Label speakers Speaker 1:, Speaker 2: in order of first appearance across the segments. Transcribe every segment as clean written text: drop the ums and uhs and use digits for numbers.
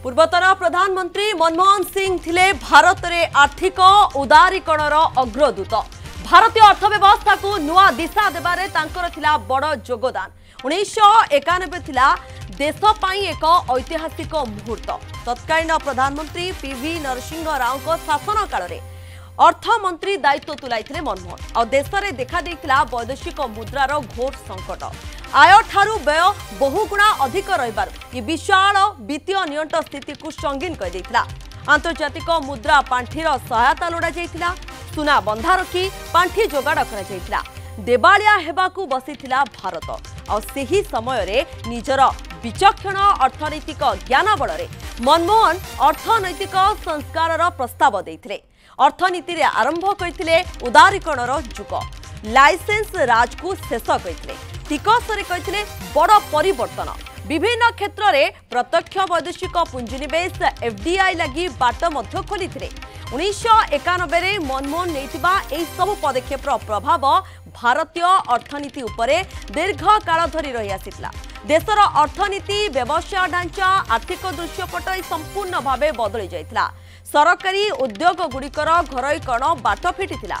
Speaker 1: पूर्वतन प्रधानमंत्री मनमोहन सिंह थिले भारत रे आर्थिक उदारीकरणर अग्रदूत। भारतीय अर्थव्यवस्था को नुआ दिशा देबारे तांकर थिला बड़ योगदान। 1991 थिला देश पाई एक ऐतिहासिक मुहूर्त। तत्कालीन प्रधानमंत्री पीवी नरसिंह राव को शासन काल रे अर्थमंत्री दायित्व तुलाइथिले मनमोहन और देश में देखा देइथिला वैदेशिक मुद्रार घोर संकट। आय ठारू व्यय बहुगुणा अधिक रहिबार ये विशाल वित्तीय नियंट स्थिति को संगीन कर देइथिला। आंतर्जातिक मुद्रा पांठीर सहायता लोड़ा जाइथिला। सुना बंधा रखी पांठी जोगाड़ करा जाइथिला। देवालिया हेबाकू बसिथिला भारत और सही समय रे निजर विचक्षण अर्थनैतिक ज्ञान बल मनमोहन अर्थनैतिक संस्कार प्रस्ताव देइथिले। अर्थनीति रे आरंभ करथिले उदारीकरणर जुग। लाइसेंस राज को शेष करथिले। टिकस रे करथिले बड़ परिवर्तन। विभिन्न क्षेत्र में प्रत्यक्ष वैदेशिक पुंजीनिवेश एफडीआई लगी बाट मध्य खोलिथिले। 1991 रे मनमोहन नेइथिबा एई सब पदक्षेपर प्रभाव भारतीय अर्थनीति उपरे दीर्घ काल धरी रही आसितला। देशर अर्थनीति व्यवसाय ढांचा आर्थिक दृश्यपट संपूर्ण भावे बदली जाइतला। सरकारी उद्योग गुड़िकर घरोईकरण बाट फिटिथिला।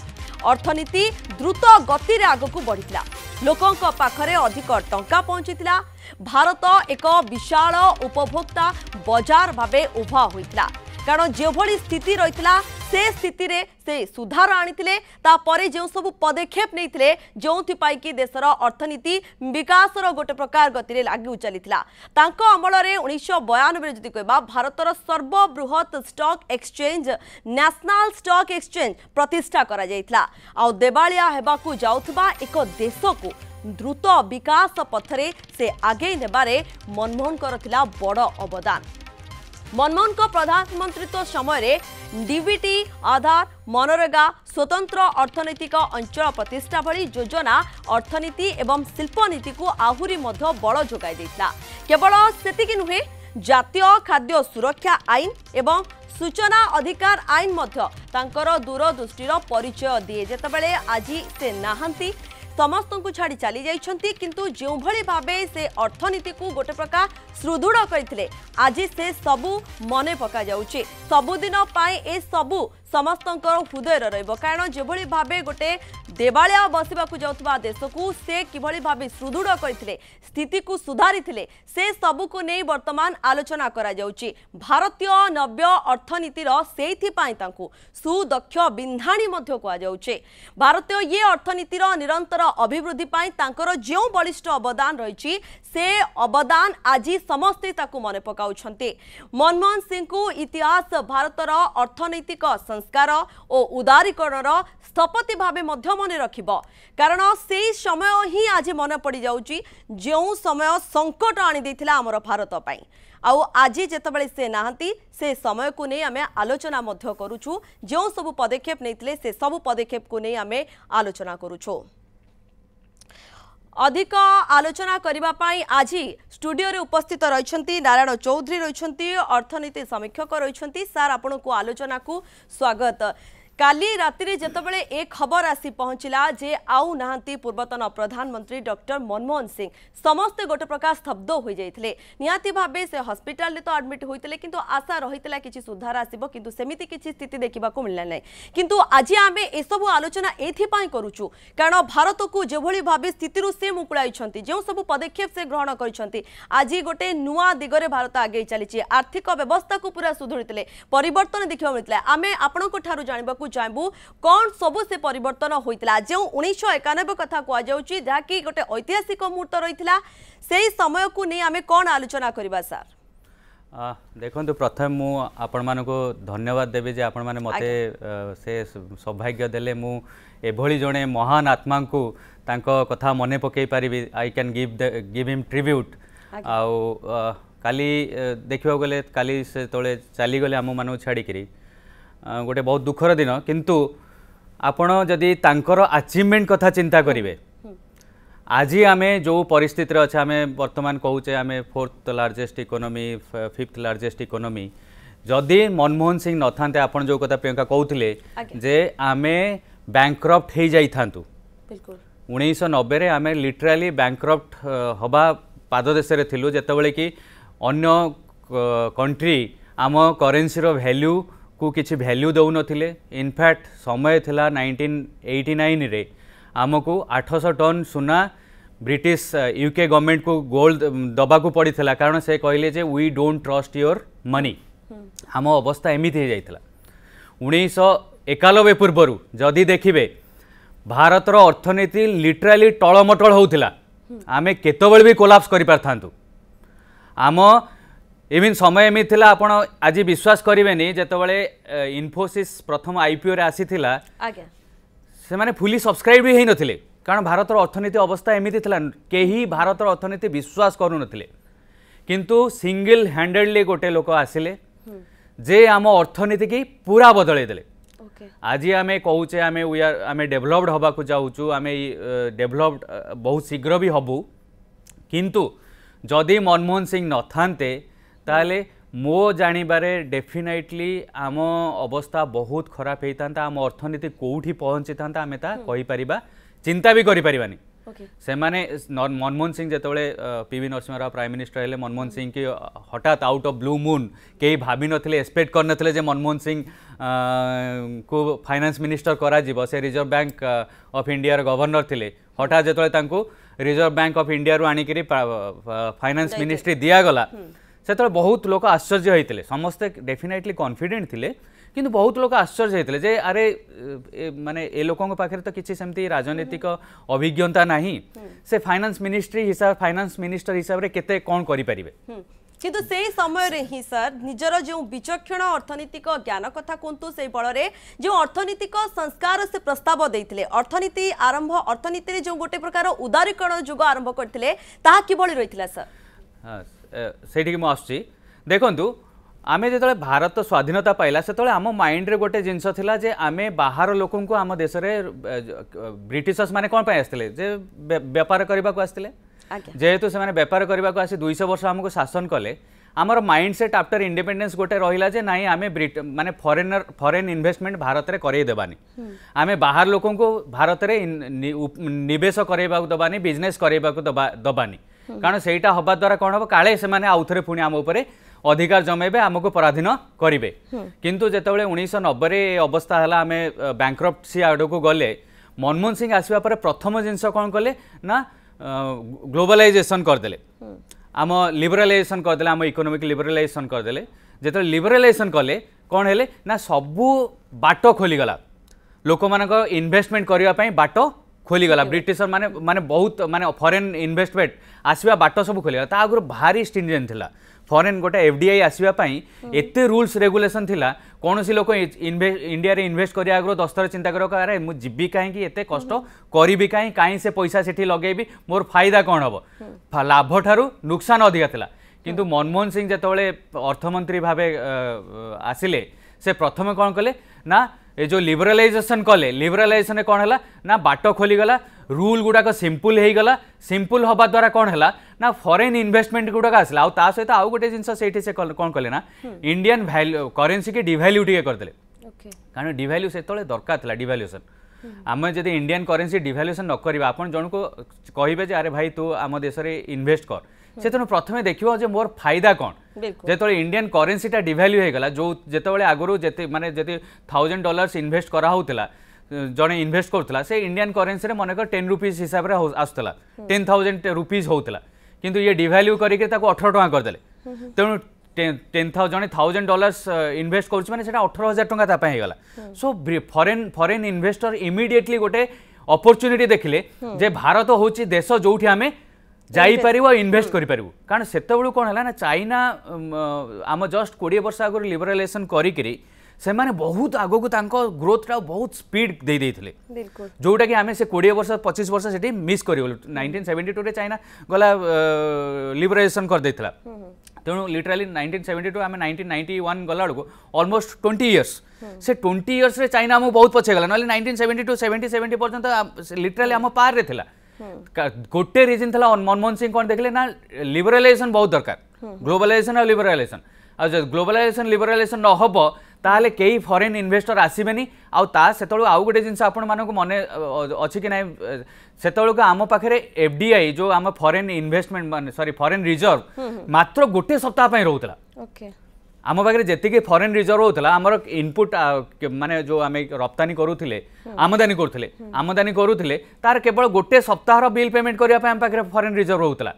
Speaker 1: अर्थनीति द्रुत गति रे आगकू बढ़िथिला। लोकंक पाखरे अधिक टंका पहुंचीथिला। भारत एक विशाल उपभोक्ता बाजार भावे उभा होइथिला। कारण जो भली स्थिति रहिथिला से स्थिति रे से सुधार आनिथिले। तापरे जो सब पदक्षेप नैथिले जोंथि पाई कि देशर अर्थनीति विकासर गोटे प्रकार गति रे लागि चलीथिला। तांको अमल रे 1992 रे जदि कहबा भारतर सर्वबृहत stock exchange national stock exchange प्रतिष्ठा करा जाइथिला। आ देवालिया हेबाकू जाउथबा एक देश को द्रुत विकास पथरे से आगे नेबारे मनमोहन करथिला बड़ अवदान। मनमोहन को प्रधानमंत्रित्व समय रे डीबीटी आधार मनरेगा स्वतंत्र अर्थनैतिक अंचल प्रतिष्ठा भली योजना अर्थनीति एवं शिल्पनीति को आहुरी मध्य बल जोगाई देइथिला। केवल सेतिकी नुहे जातीय खाद्य सुरक्षा आईन एवं सूचना अधिकार आईन मध्य तांकर दूरदृष्टिर परिचय दिए। जेतेबेले आज से नाहंती समस्त को छाड़ी चली जाइछंती किंतु जो भली भावे से अर्थनीति को गोटे प्रकार सुदृढ़ करथिले आज से सबू मने पका जाउची। सबुदिन पाए ए सबू समस्तंकर हृदय रहिबो। कारण जो भली भावे गोटे देवालिया बसिबाकू जाउथबा देश को से किभली भावे सुदृढ़ करथिले स्थिति को सुधारिथिले से सबू को नै वर्तमान आलोचना करा जाउची। भारतीय नव्य अर्थनीतिर सेइथि पाई तांकू सुदक्ष बिंधाणी मध्य कुआ जाउची। भारतीय ये अर्थनीतिर निरंतर अभिवृद्धि पाई तांकर जो बलिष्ठ अवदान रही से अवदान आज समस्ते ताकू मने पकाउछंती। मनमोहन सिंह को इतिहास भारतर अर्थनैतिक संस्कार और उदारीकरणर स्थपति भावे मध्य मन रखिबो। कारण से समय ही आज मन पड़ी जाउची जो समय संकट आनी देथिला हमर भारत पई। आउ आज जेतबेले से नाहंती से समय को नहीं आमे आलोचना मध्य करूछु। जो सब पदक्षेप नैथिले से सब पदक्षेप को नहीं आमे आलोचना करूछु। अधिक आलोचना करबा पाई आज स्टूडियो रे उपस्थित रहिछंती नारायण चौधरी रहिछंती अर्थनीति समीक्षक रहिछंती। सर आपन को आलोचना को स्वागत। काली रात्रि जेतबेले एक खबर आसी पहुंचला जे आउ नाहंती पूर्वतन प्रधानमंत्री डॉक्टर मनमोहन सिंह समस्त गोटे प्रकार स्तब्ध हो जाइथिले। नियाती भाबे से हॉस्पिटल ले तो एडमिट होइतिले किंतु आशा रहितला किछि सुधार आसीबो किंतु सेमिति किछि स्थिति देखिबा को मिलला नै। किंतु आज आमे ए सब आलोचना एथि पाई करूछु कारण भारत को जे भली भाबे स्थिति रु से मुकुळाइछंती जो सब पदक्षेप से ग्रहण करिछंती आज गोटे नुआ दिगरे भारत आगे चलीछि। आर्थिक व्यवस्था को पूरा सुधरितिले परिवर्तन देखिबा मिलतिला। आमे आपन को ठारू जानिबा को चाहबू कौन सबु से परिवर्तन होइतिला जो 1991 कथा कुआ जाउची जाकी गोटे ऐतिहासिक मुहूर्त रहितिला सेही समय को नहीं आमे कौन आलोचना करबा सर।
Speaker 2: देखंतु प्रथम मु आपण मानको धन्यवाद देबे जे आपण माने मते से सौभाग्य देले मु एभली जणे महान आत्मा को तांको कथा मने पकई पारिबी। I can give him tribute. आउ काली देखिबा गले काली से तळे चली गले हम मानु छाडी करी गोटे बहुत दुखर दिन किंतु आपण जदि तांकर अचीवमेंट कथा चिंता करिवे आज आमे जो परिस्थिति रे अच्छा आमे वर्तमान कहूचे आमे 4th largest economy 5th largest economy जदि मनमोहन सिंह न थांते आपण जो कथा प्रियंका कहउथिले जे आमे बैंकरप्ट हे जाई थांतु। बिल्कुल 1990 रे आमे लिटरली बैंकरप्ट हबा पाद देश रे थिलु जेतेबेले कि अन्य कंट्री आम करेन्सी रो वैल्यू को किसी वैल्यू दौ नथिले। इनफैक्ट समय थिला 1989 रे आमको 800 टन सुना ब्रिटिश यूके गवर्नमेंट को गोल्ड दबा को पड़ी थिला, कारण से कहले जे we don't trust your money. आम अवस्था एमती हो जाइथिला। 1991 पूर्वर जदि देखिबे भारतर अर्थनीति लिटराली टळमटळ होउथिला, आमे केतबेले भी कोलाप्स करि पारथांतु। आम इवन समय एमती थिला, आपण आज विश्वास करिवेनी जेतबेले इन्फोसिस प्रथम आईपीओ रे आसीथिला से माने फुली सब्सक्राइब भी हेई नथिले, कारण भारतर अर्थनीति अवस्था एमती थिला केही भारतर अर्थनीति विश्वास करू नथिले। किंतु सिंगल हैंडेडली गोटे लोक आसिले जे आम अर्थनीति की पूरा बदलै देले। आज आम कहूचे आम डेभलप्ड हवा को जाऊँ, आम डेभलप्ड बहुत शीघ्र भी हबू, किंतु जदि मनमोहन सिंह न थांते ताले मो जानिबारे डेफिनेटली आम अवस्था बहुत खराब होता, आम अर्थनीति कौटी पहुँची था आम ता कहि परिबा, चिंता भी करि परिबानी। से माने मनमोहन सिंह जेतबेले PV Narasimha Rao prime minister हेले, मनमोहन सिंह की हठात आउट ऑफ ब्लू मून कई भाभी नथिले, एक्सपेक्ट कर नथिले जे मनमोहन सिंह को फाइनेंस मिनिस्टर करा जिवो। से रिजर्व बैंक ऑफ इंडिया रो गवर्नर थिले, हठात जेतबेले तांको रिजर्व बैंक ऑफ इंडिया रो आनी करी फाइनेंस मिनिस्ट्री दिया गला, सेतबेले बहुत लोक आश्चर्य होइतिले। समस्ते डेफिनेटली कॉन्फिडेंट थिले, किंतु बहुत लोग आश्चर्य होते जे अरे माने ए लोकों पाखे तो किसी सेमती राजनीतिक अभिज्ञता नहीं, से फाइनेंस मिनिस्टर हिसाब रे केते कौन करि परिबे।
Speaker 1: किंतु से समय रे ही सर निजर जो विचक्षण अर्थनीतिक ज्ञान कथा कहतु से बल रे जो अर्थनीतिक संस्कार से प्रस्ताव देइथिले, अर्थनीति आरंभ अर्थनीति रे जो गोटे प्रकार उदारीकरण जुग आरंभ करथिले ताहा किबळी रहिथिला सर?
Speaker 2: हां सेठी मु आछि देखंतु, आमे जेतले भारत स्वाधीनता पाइला से आम माइंड रे गोटे जिनस थिला जे आमे बाहर लोकन को आम देश रे ब्रिटिशर्स माने कोन पाइ आस्थिले जे व्यापार करबा को आस्थिले, जेहेतु से माने व्यापार करबा को आसी 200 वर्ष हमको शासन कले। आमर माइंड सेट आफ्टर इंडिपेंडेंस गोटे रहिला जे नाही आमे माने फॉरेन इन्वेस्टमेंट भारत रे करई देबानी, आमे बाहर लोकन को भारत रे निवेश करैबा को दबानी, बिजनेस करैबा को दबानी, कारण सेटा हबा द्वारा कोन हो काळे से माने आउथरे पुनी आम ऊपर अधिकार जमेबे, आमको पराधीन करेंगे। किंतु जेतबेले 1990 अवस्था है आम बैंक्रप्सी आड़ को गले, मनमोहन सिंह आसवा पर प्रथम जिनस कौन कले ना ग्लोबलाइजेशन करदे, आम लिबरालाइजेशन करदे, आम इकोनॉमिक लिबरालाइजेशन करदे। जेतबेले लिबरालाइजेशन कले कौन हेले ना सबू बाट खोलीगला, लोक मानक इन्वेस्टमेंट करने बाट खोलीगला, ब्रिटिशर माने माने बहुत माने फॉरेन इन्वेस्टमेंट आसवा बाट सब खोलीगला। ता आगुर भारी स्ट्रिंजेंट थिला, फॉरेन गोटे एफडीआई आसवा एते रूल्स रेगुलेशन थिला, कौन सी लोक इंडिया रे इन्वेस्ट करिया आगुर 10 थर चिंता करो अरे मु जिबी काहे एते कष्ट करी काहे से पैसा सेठी लगेबी, मोर फायदा कौन हम, लाभ ठारू नुकसान अधिका थिला। किंतु मनमोहन सिंह जेतबेले अर्थमंत्री भावे आसिले, से प्रथम कौन कले ना ए जो लिबरालाइजेशन कले, लिबरालाइजेशन कौन है ना बाट खोलीगला, रूल गुड़ाक सिंपल हो गला, सिंपल हवा द्वारा कौन है ना फॉरेन इन्वेस्टमेंट गुड़ाक आसला। आ सहित आउ गोटे जिनस से कौन कले ना इंडियन वैल्यू करेन्सी की डिवैल्यू टिके करदेले, कारण डिवैल्यू से दरकार था डिवैल्यूएशन। आम जब इंडियन करेन्सी डिवैल्यूएशन न करवा, आपन जन को कहे जे अरे भाई तू आम देश में इन्वेस्ट कर, से प्रथम देखियो जे मोर फायदा कौन। जेतबेले इंडियन करेन्सीटा डिवैल्यू हो गला, जो जेतबेले आगुरु जेते माने जति $1000 इन्वेस्ट करा होतला, जने इन्वेस्ट करथला से इंडियन करेन्सी रे मनकर 10 रुपीस हिसाब रे आसतला, 10,000 रुपीस होतला, किंतु ये डिवैल्यू करिके ताको 18 टका कर देले। तेणु 10,000 इन्वेस्ट करूछ माने सेटा 18,000 टका ता पय गला। सो फॉरेन इन्वेस्टर इमीडिएटली गोटे अपॉर्चुनिटी देखिले जे भारत होची देश जोठी आमे जाई परिबो इन्वेस्ट करि परिबो, कारण सेते बेलु कोन हला ना चाइना आम जस्ट 20 वर्ष आगु लिबरालाइजेशन करिकरी से माने बहुत आगो को तांको ग्रोथ रा बहुत स्पीड दे देथिले, जोटा कि आमे से 20 वर्ष 25 वर्ष सेठी मिस करि गेलु। 1972 रे चाइना गला लिबरालाइजेशन कर देथिला, तेणु लिटराली 1972 आमे 1991 गला को ऑलमोस्ट 20 इयर्स, से 20 इयर्स रे चाइना हम बहुत पछे गला, नले 1972 70 पर्यंत लिटराली हम पार रे थिला। गोटे रीजन था मनमोहन सिंह कौन देखले ना लिबरालाइजेशन बहुत दरकार, ग्लोबलाइजेशन और लिबरालाइजेशन, ग्लोबलाइजेशन लिबरालाइजेशन न हम ताले कई फॉरेन इन्वेस्टर आसबेनी। आउ गोटे जिनस आपण मानक मन अच्छी कि ना से आम पाखे एफडीआई जो आम foreign investment sorry foreign reserve मात्र गोटे सप्ताह रोला,
Speaker 1: ओके
Speaker 2: आम पाखे जी फॉरेन रिजर्व होता आमर इनपुट माने जो आम रप्तानी करूले आमदानी करूले तार केवल गोटे सप्ताह बिल पेमेंट करने आम पाखे फॉरेन रिजर्व होता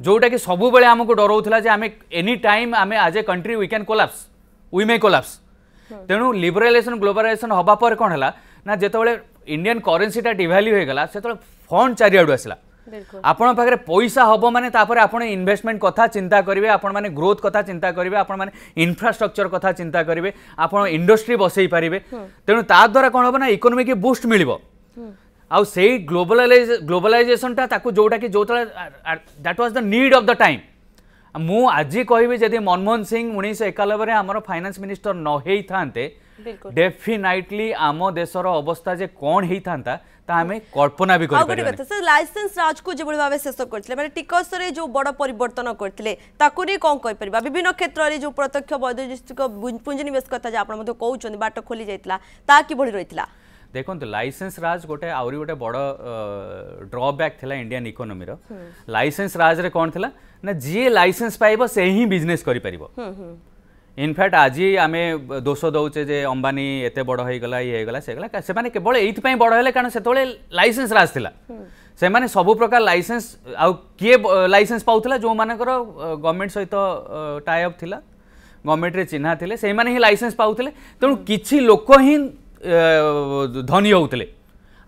Speaker 2: जोटा कि सब बेले आमको डराउला जे आम एनी टाइम आम as a country we can collapse we may collapse तेणु लिबरलाइजेशन ग्लोबलाइजेशन हवा पर कौन है ना जिते इंडियन करेन्सीटा डिभैल्यू होगा से फंड चारिआडू आसला आपण पाखे पैसा हम माने तापर आपण इन्वेस्टमेंट कथा चिंता करेंगे आपण माने ग्रोथ कथा चिंता करेंगे आपण माने इंफ्रास्ट्रक्चर कथा चिंता करेंगे आपण इंडस्ट्री बसई पारे तेणु ता द्वारा कौन हम ना इकोनॉमी की बूस्ट मिलिबो आउ से ग्लोबलाइजेशन जोटा कि जो that was the need of the time मु आज कहबी जदि मनमोहन सिंह 1991 आमर फाइनेंस मिनिस्टर न होई थांते डेफिनेटली आम देशर अवस्था जे कौन होई थांता आमे कल्पना भी कर
Speaker 1: सर लाइसेंस राज को जेबोली भाबे शेष करथिले माने टिकस रे जो बड़ परिवर्तन करथिले ताकु रे कोन कहि परिबा विभिन्न क्षेत्र रे जो प्रत्यक्ष वैदेशिक पुंजी निवेश कथा जे आपण मते कहउछन बाट खोली जाइतला ता कि बढी रहितला
Speaker 2: देखो लाइसेंस राज गोटे आउरी गोटे बड़ ड्रॉबैक थिला इंडियन इकोनॉमी रो लाइसेंस राज रे कोन थिला ना जी लाइसेंस पाइबो से ही बिजनेस करि परिबो इनफैक्ट आज आम दोष दौचे जे अंबानी एते बड़ हो गला ये गला से गला से माने केवल एइथ पई बड़ हेले कारण सेतोले लाइसेंस राज थिला से माने सब प्रकार लाइसेंस आ किए लाइसेंस पाउथला जो मानकर गवर्नमेंट सहित टाई अप थिला गवर्नमेंट रे चिन्हा थिले से माने ही लाइसेंस पाउथले तेणु किछि लोक ही धनी होउतले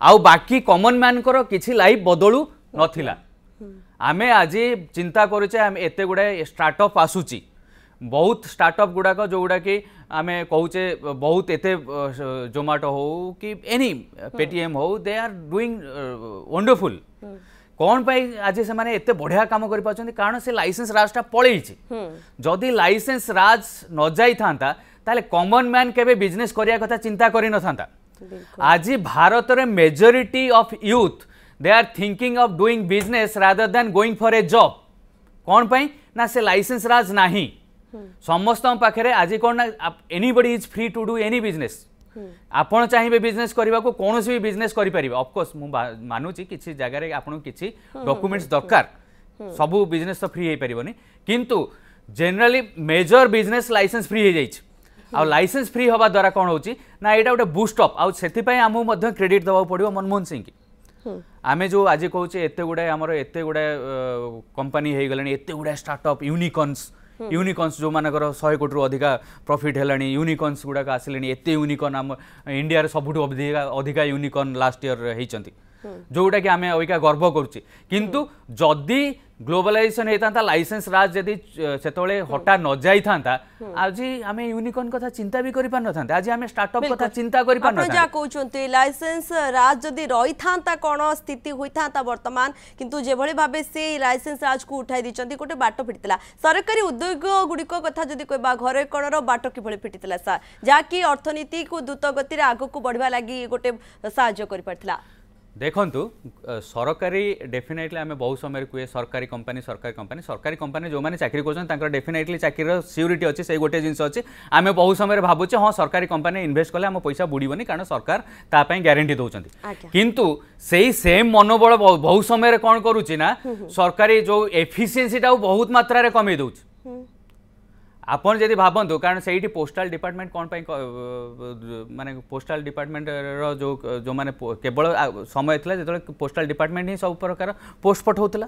Speaker 2: आउ बाकी कॉमन मैन कर किछि लाइफ बदलू नथिला आमे आज चिंता करूचे आम एते गुडे स्टार्टअप आसुची बहुत स्टार्टअप गुड़ाक जो गुड़ा कि आम कहूचे बहुत एते जोमाटो हो कि एनी पेटीएम हो दे आर डूइंग वंडरफुल कौन पाई आज से माने एते बढ़िया काम कर पाछन कारण से लाइसेंस राजटा पळेइछि जदि लाइसेंस राज न जाई थांता ताले कॉमन मैन केबे बिजनेस करिया कथा चिंता करि न थांता आज भारत रे majority of youth they are thinking of doing business rather than going for a job कौन पाई ना से लाइसेंस राज नाही समस्त पाखे आज कौन ना anybody is free to do any business आपण चाहिए बिजनेस करने को कौन भी बिजनेस करें ऑफकोर्स मु मानुची किसी जगह आपन किसी डॉक्यूमेंट्स दरकार सबू बिजनेस तो फ्री हो पारनी किंतु generally major business licence free हो जाइए आ लाइसेंस फ्री हवा द्वारा कौन होची ना यहाँ गोटे बूस्ट अप आमको क्रेडिट देवा पड़ो मनमोहन सिंह की आमे जो आज कहूचे एते गुड़ाए आमर एते गुड़ाए कंपनी हो गलानी एते गुड़ाए स्टार्टअप यूनिकॉर्न्स जो मानकर 100 कोटी रु अधिका प्रॉफिट हेलानी यूनिकॉर्न्स गुड़ाक आसिलेनी एते यूनिकॉर्न आम इंडिया रे सबुठु अधिका यूनिकॉर्न लास्ट ईयर होइचंती जोटा कि आम अविका गर्व करुचे किंतु जदि ग्लोबलाइजेशन होता लाइसेंस राज जदि सेतोले हटा न जाई थांता आज आम यूनिकॉर्न कथा चिंता भी करि पार न थांता आज आम स्टार्टअप कथा चिंता करि पार न थांता
Speaker 1: जा कहउचंती लाइसेंस राज जदि रही थांता कोन स्थिति होई थांता वर्तमान किंतु जे भली भाबे से लाइसेंस राज को उठाई दिचंती गोटे बाट फिटितला सरकारी उद्योग गुडिक कथा जदि कहबा घरे कोनर बाट कि भली फिटितला सर जाकी अर्थनीति को द्रुत गति रे आगो को बढ़वा लागि गोटे सहायता करि परथला
Speaker 2: देखंतु सरकारी डेफिनेटली आम बहुत समय कहे सरकारी कंपनी जो मैंने चाकरी कर डेफिनेटली चाकरी सिक्योरिटी अच्छी से गोटे जिन अच्छी आम बहुत समय भावुचे हाँ सरकारी कंपनी इन्वेस्ट कले आम पैसा बुड़बनी कारण सरकार तापाई ग्यारंटी दौरान किंतु से सेम मनोबल बहुत समय कौन करुच्ची ना सरकारी जो एफिशिएंसीटा बहुत मात्रा कमे दौर आपन जदि भावतु कारण से पोस्टाल डिपार्टमेंट कौन माने पोस्टाल डिपार्टमेंट रो जो माने केवल समय थिला जेतले पोस्टाल डिपार्टमेंट ही सब प्रकार पोस्ट पठाउतला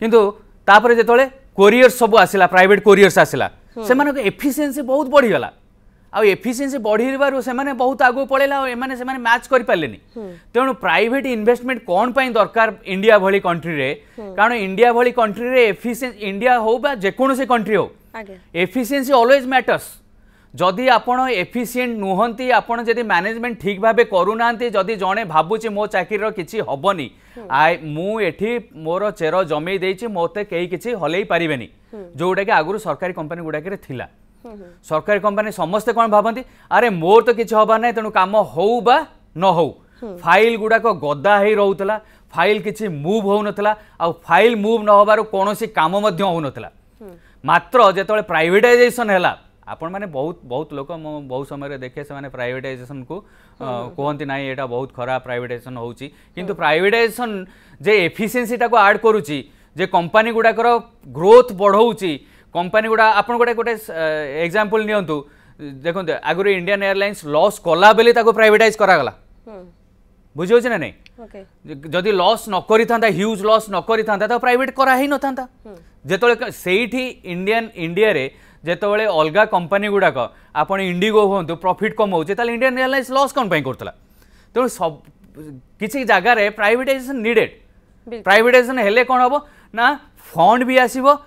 Speaker 2: किंतु तापरे जेतले कोरियर सब आसिला प्राइवेट कोरियर्स आसिला से माने एफिशिएंसी बहुत बढ़ी गला आ एफिशिएंसी बढ़ीबारु से माने बहुत आगु पळेला ए माने से माने मैच करि पालेनी तेणु प्राइवेट इन्वेस्टमेंट कौन पाई दरकार इंडिया भली कंट्री रे कारण इंडिया भली कंट्री रे एफिशिएंसी इंडिया हो बा जे कोनोसी कंट्री हो एफिशिएंसी ऑलवेज मैटर्स जदि आपण एफिशिएंट नुहंती आपण जदि मैनेजमेंट ठीक भाबे करूना जदि जणे भाबुची मो चाकरी किछि हबनी आय मु एठी मोर चेर जमे देछि मोते केही किछि हलेई पारिबेनी जोटा कि आगुरु सरकारी कंपनी गुडाक रे थिला सरकारी कंपनी समस्ते कौन भावती अरे मोर तो किसी हबार ना तेणु कम हो बा न हो फाइल गुड़ाक गदा ही रोला फाइल किसी मूव हो नाला आ फाइल मूव न होबार कौन काम हो नाला मात्र जिते प्राइवेटाइजेशन है आपण मैंने बहुत लोक बहुत समय देखे से प्राइवेटाइजेशन को कहती ना यहाँ बहुत खराब प्राइवेटाइजेशन होची किंतु प्राइवेटाइजेशन जे एफिशिएंसी टाको ऐड करुची जे कंपनी गुड़ाकर ग्रोथ बढ़ाऊँगी कंपनी गुड़ा आपन गोटे गोटे एग्जांपल नियंतु देखो आगुरी इंडियन एयरलाइंस लॉस कला बेले ताको प्राइवेटाइज करागला बुझी होछि ना नहीं जदि लॉस न करि थांता ह्यूज लॉस न करि थांता तो प्राइवेट करा ही न थांता जेतोले सेठी इंडियन इंडिया रे जेतोले अलगा कंपनी गुडाक आपण इंडिगो होंतु प्रॉफिट कम होचे ताले इंडियन एयरलाइंस लॉस कोन पई करतला तो सब किसी जगह रे प्राइवेटाइजेशन नीडेड प्राइवेटाइजेशन हेले कोन हबो ना फंड भी आसीबो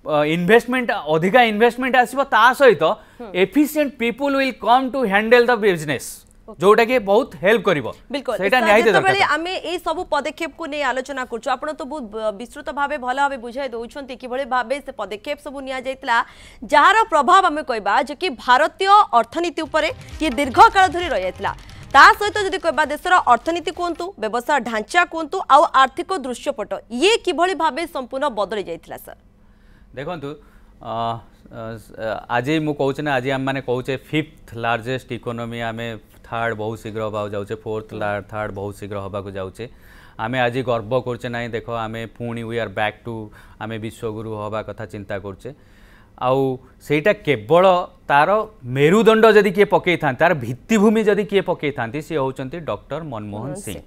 Speaker 2: इन्वेस्टमेंट अधिका इन्वेस्टमेंट आसीबो ता सहित efficient people will come to handle the business जोटा कि बहुत हेल्प करिवो
Speaker 1: बिल्कुल
Speaker 2: सेटा न्याय दे
Speaker 1: दरकार आमे ए सब पदक्षेप को नै आलोचना करछु आपण तो बहुत विस्तृत भाबे भला भाबे बुझाइ दउछंती कि भले भाबे से पदक्षेप सब निया जाइतला जहार प्रभाव आमे कहबा जे कि भारतीय अर्थनीति ऊपर ये दीर्घ काल धरि रहि जाइतला ता सहित जदि कहबा देशर अर्थनीति कोंतु व्यवसाय ढांचा कोंतु आ आर्थिक दृश्यपट ये किभली भाबे संपूर्ण बदली जाइतला सर
Speaker 2: देखंतु आज मु कहूँ ना आज आम मैंने कहूचे 5th लार्जेस्ट इकोनॉमी आम थर्ड बहुत शीघ्र हवा जाऊे 4th थर्ड बहुत शीघ्र हवा जाऊे आम आज गर्व करचे ना देख आम पुणी वी आर बैक टू आम विश्वगुरु हवा कथा चिंता करचे आउ सेटा केवल तार मेरुदंड जदि किए पकई था तार भित्तिभूमि जदि किए पकई था सी होचंती डॉक्टर मनमोहन सिंह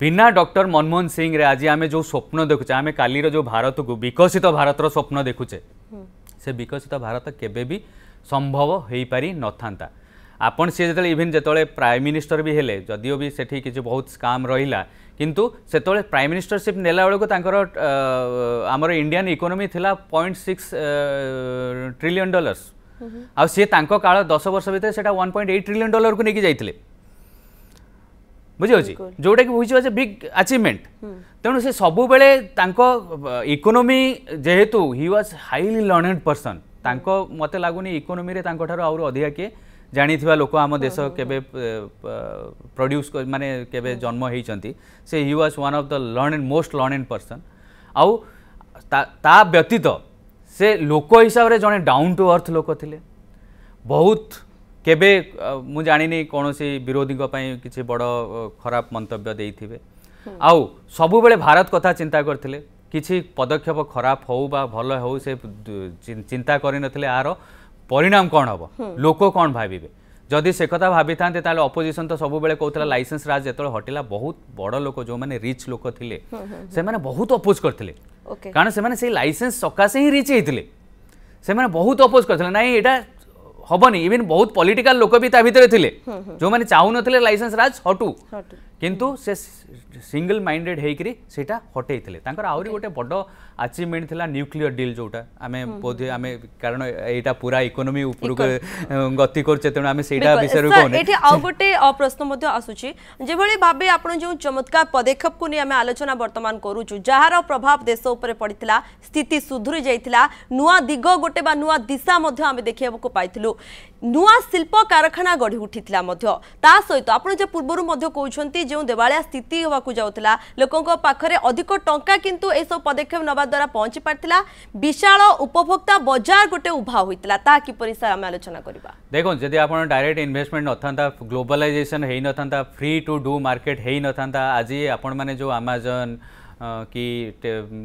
Speaker 2: बिना डॉक्टर मनमोहन सिंह रे आज आम जो स्वप्न देखुचे आम कालीर जो भारत को विकसित भारतर स्वप्न देखुचे से विकसित भारत केबे भी संभव हो पारि न था आपण सी जो इवन जो प्राइम मिनिस्टर भी हेले जदिओ भी सेठी किसी बहुत स्काम रहिला किंतु सेतोले प्राइम मिनिस्टरशिप नेला बेलको तांकर आमर इंडियन इकोनॉमी थिला 0.6 ट्रिलियन डॉलर्स आ सी तांको काल 10 वर्ष भीतर सेटा 1.8 ट्रिलियन डॉलर को नेकी जाइथिले बुझे जोटा कि बुझे बिग अचीवमेंट तेणु से सबु बेले तांको इकोनॉमी जेहेतु he was highly learned person तांको मते लागुनी इकोनॉमी रे तांको ठारो आउर अधिका के जानी थिबा लोक आम देश केबे प्रोड्यूस माने केबे जन्म होइचंती से he was one of the learned most learned person आउ ता व्यतीत से लोक हिसाब रे जने डाउन टू अर्थ लोक थिले बहुत केबे मु जानिनी कोनोसी विरोधी को पई किछि बड़ खराब मंतव्य देइथिबे आउ सबु बेले भारत कथा चिंता करथिले किछि पदक्षेप खराब हो बा भलो हो से चिंता करि नथिले आरो परिणाम कौन हम लोक कौन भाविबे जदि से कथा भाभी था अपोजिशन तो सब बेले कहता लाइसेंस राज जो हटिला बहुत बड़ लोक जो मैंने रिच लोक थे से मैंने बहुत अपोज करते कारण से लाइसेंस सकाशे ही रिच होते से मैंने बहुत अपोज करते ना यहाँ हेनी इवन बहुत पॉलिटिकल लोक भी भितर थे जो मैंने चाहू नथिले लाइसेंस राज हटू किंतु से सिंगल माइंडेड होकरी सेटा हटेइथिले तांकर आउरी गोटे बड़ अचीवमेंट थिला न्यूक्लियर डील जोटा आमे बोधे आमे कारण एटा पूरा इकोनॉमी ऊपर गति करचे तेणु आमे सेटा विषय रे कोने
Speaker 1: एठी आ गोटे प्रश्न मध्ये आसुची जे भली भाबे आपण जो चमत्कार पदक्षेप को नि आमे आलोचना वर्तमान करूछु जहार प्रभाव देश ऊपर पड़ितला स्थिति सुधुरी जाइतला नुआ दिग गोटे बा नुआ दिशा मध्ये आमे देखियाबो को पाइथिलु नुआ शिल्प कारखाना गढ़ी उठिथिला मध्ये ता सहित आपण जे पूर्वरु मध्ये कहउछंती जे देवालिया स्थिति होवा को जाउतला लोकंको पाखरे अधिक टंका किंतु ए सब पदक्षेप नबा द्वारा पहुंची पारथिला विशाल उपभोक्ता बाजार गोटे उभा होइतला ता कि परिसा हम आलोचना करबा
Speaker 2: देखो जदि आपण डायरेक्ट इन्वेस्टमेंट नथांता ग्लोबलाइजेशन हेइ नथांता फ्री टू डू मार्केट हेइ नथांता आज आपण माने जो अमेज़न कि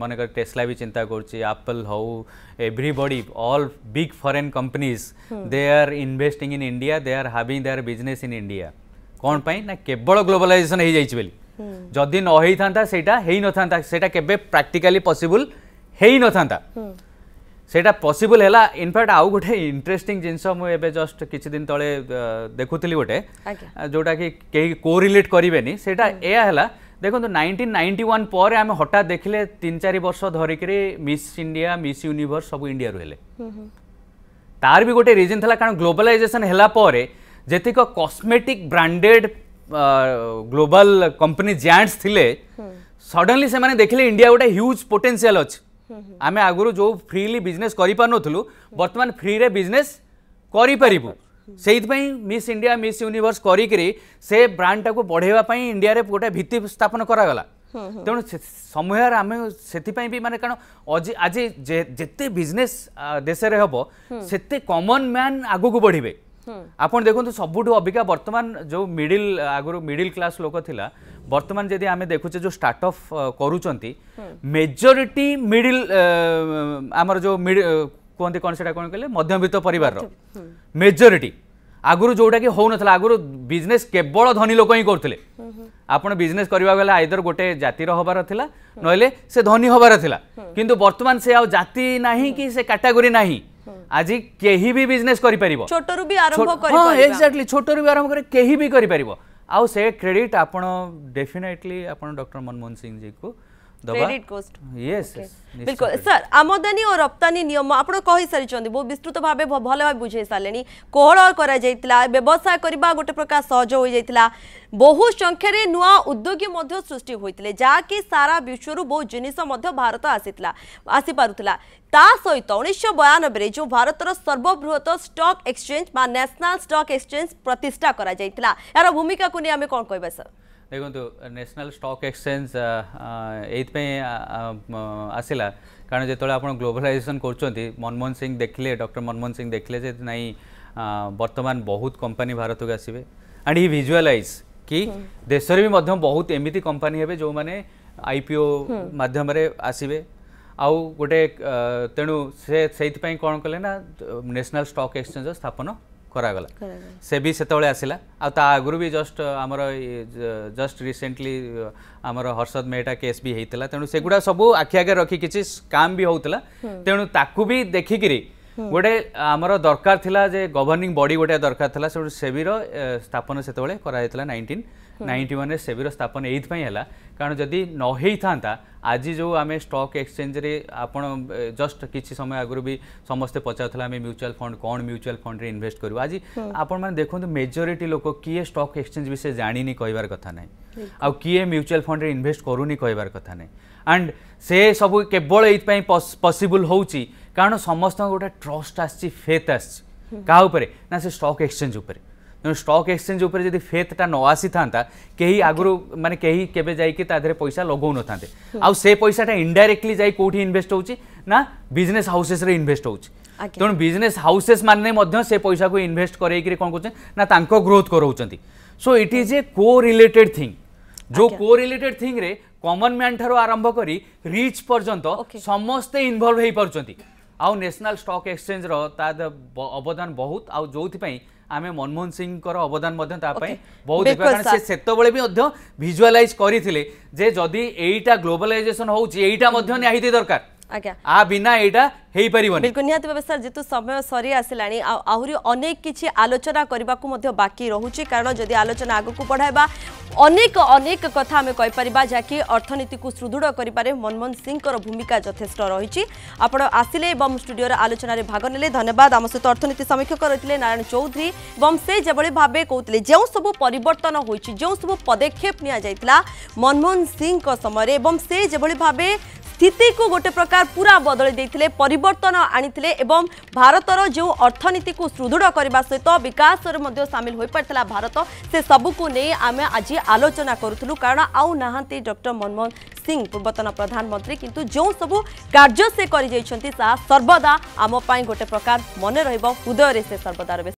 Speaker 2: मनकर टेस्ला भी चिंता करछि एप्पल हो everybody all big foreign companies they are investing in India they are having their business in India कौन पाई ना केवल ग्लोबलाइजेशन हो जाइछि बेली जदि न होई थांता सेटा हेइ न थांता सेटा केबे प्रैक्टिकली पॉसिबल हेइ न थांता सेटा पॉसिबल हैला इनफैक्ट आउ गोटे इंटरेस्टिंग जिंस मु एबे जस्ट किछि दिन तळे देखुतली गोटे जोटा कि केही कोरिलेट करिवेनी सेटा एया हैला देखो 1991 पर आम हठात देखिले 3-4 वर्ष धरिक मिस इंडिया मिस यूनिवर्स सब इंडिया हेले तार भी गोटे रिजन था कारण ग्लोबलाइजेशन हैला पर जेतिक cosmetic branded global company giants थिले सडनली से माने देखिले इंडिया गोटे ह्यूज पोटेंशियल अछि आमे आगुरु जो फ्रीली बिजनेस करि पार नथुलु वर्तमान फ्री रे बिजनेस करि परिबु से मिस इंडिया मिस यूनिवर्स करी से ब्रांड टाको बढ़ेवा पई इंडिया रे गोटे भित्ति स्थापन करागला तेणु समय आम से भी माने कारण आज जेते बिजनेस देश रे हबो सेते कॉमन मैन आगु को बढ़िबे आपण देखो सबुठ अबिका वर्तमान जो मिडिल आगु मिडिल क्लास लोक थिला वर्तमान जदि आमे देखुचे जो स्टार्टअप करूचंती मेजॉरिटी मिडिल आमर जो कहते कौन से कौन कहले मध्यवित्त परिवार मेजॉरिटी आगुरु जोटा कि हो नथला आगुरु बिजनेस केवल धनी लोक ही करथिले आपण बिजनेस करबा गला आइदर गोटे जातिर हबार थिला नहले से धनी हबार थिला किंतु वर्तमान से आ जाति नाही कि से कैटेगरी नाही आज केही भी बिजनेस करि परिबो
Speaker 1: छोटरू भी आरंभ करि
Speaker 2: हां एक्जेक्टली छोटरू भी आरंभ करे केही भी करि परिबो आ से क्रेडिट आपण डेफिनेटली आपण डॉक्टर मनमोहन सिंह जी को
Speaker 1: क्रेडिट कोस्ट
Speaker 2: यस
Speaker 1: बिल्कुल सर आमदानी और रप्तानी नियम आपण कहि सारी बहुत विस्तृत भाव भल भाव बुझे सारे कोहल करा जायतिला व्यवसाय करबा गोटे प्रकार सहज हो जायतिला बहु संख्यारे नुआ उद्योगी मध्य सृष्टि होइतिले जाकि सारा विश्वरु बहुत जिनिस मध्य भारत आसी पारुतिला ता सहित 1992 जो भारतर सर्वबृहत स्टॉक एक्सचेंज बा नेशनल स्टॉक एक्सचेंज प्रतिष्ठा करा जायतिला यार भूमिका को नै आमे कोन कहबा सर
Speaker 2: देखो नेशनल स्टॉक एक्सचेंज ये आसला कारण जो आप ग्लोबलाइजेशन कर मनमोहन सिंह देखले डॉक्टर मनमोहन सिंह देखले जे नहीं वर्तमान बहुत कंपनी भारत को आसवे एंड ही विजुअलाइज कि देश भी बहुत एमती कंपनी हे जो मैंने आईपीओ माध्यम आसवे आउ गोटे तेणु से कौन कले ना नेशनल स्टॉक एक्सचेंज स्थापन करागला से भी सेतबले आसिला आ ता आगुरु भी जस्ट आमर जस्ट रिसेंटली आमर हर्षद मेहटा केस भी होता तेणु सेगुड़ा सब आखि आगे रखी किसी काम भी होता तेणु ताकू भी देखिकी गोटे आमर दरकार थिला जे गवर्निंग बॉडी गोटे दरकार थिला सेबीर स्थापन सेतबले कराइतला 1991 सेबीर स्थापन एइथपई हला कारण जदि न हेई थांता आज जो आम स्टॉक एक्सचेंज रे आपण जस्ट किछि समय आगुरु भी समस्ते पचारथला आम म्यूचुअल फंड कौन म्यूचुअल फंड रे इन्वेस्ट करू आज आपण माने देखो मेजॉरिटी लोक किए स्टॉक एक्सचेंज विषय जानी कहबार कथा नहीं आ किए म्यूचुअल फंड रे इन्वेस्ट करूनी कहबार कथा नहीं एंड से सब केवल एइथपई पॉसिबल होउची कारण समस्त गोटे ट्रस्ट आछि फेथ आछि का ऊपर ना से स्टॉक एक्सचेंज ऊपर स्टॉक एक्सचेंज ऊपर जदि फेथटा न आसी था कहीं आगुरु माने कहीं केबे जाई कि तादरे पैसा लगौ न थांते आ से पैसाटा इनडायरेक्टली जाई कोठी इन्वेस्ट होउची ना बिजनेस हाउसेस रे इन्वेस्ट होउची तेणु बिजनेस हाउसेस माने मध्य से पैसा को इन्वेस्ट करैकि कोन करछन ना तांको ग्रोथ करौचंती so it is a correlated thing जो को रिलेटेड थिंग रे कॉमन मैन ठारो आरंभ करी रिच पर्यंत समस्ते इन्वॉल्व हेई परचंती आ नेशनल स्टॉक एक्सचेंज रो ता अवदान बहुत आ जोथि पई आमे मनमोहन सिंह अवदान बहुत कारण से भी भिजुअलाइज करथिले जे जदि एटा ग्लोबलाइजेशन होउची एटा निहाती दरकार आ बिना एटा हेई परिबनी
Speaker 1: बिल्कुल निहाती भाबे सर जेतु समय सरी आसिलानी आहुरी अनेक किछि आलोचना करबा को मध्य बाकी रहूची कारण जदि आलोचना आगु को बढ़ाइबा अनेक अनेक कथा आमे कहि परिबा जाकि अर्थनीति को सुदृढ़ करि पारे मनमोहन सिंह कर भूमिका यथेष्ट रहिछि आपण आसिले एवं स्टूडियो रे आलोचना रे भाग नेले धन्यवाद आम सहित अर्थनीति समीक्षक रहितले नारायण चौधरी एवं से जेबळे भाबे कहउतले जेउ सब परिवर्तन होइछि जेउ सब पदक्षेप निया जाइतला मनमोहन सिंह को समय एवं से जेबळे भाबे स्थिति को गोटे प्रकार पूरा बदल देते परिवर्तन आनी एवं भारतर जो अर्थनीति को सुदृढ़ करने सहित विकास सामिल हो पाता भारत से सबू को नहीं आम आज आलोचना करूँ कारण आउ नहांती डॉक्टर मनमोहन सिंह पूर्वतन प्रधानमंत्री किंतु जो सबू कार्य से कर सर्वदा आम गोटे प्रकार मन रहिबो हृदय से सर्वदा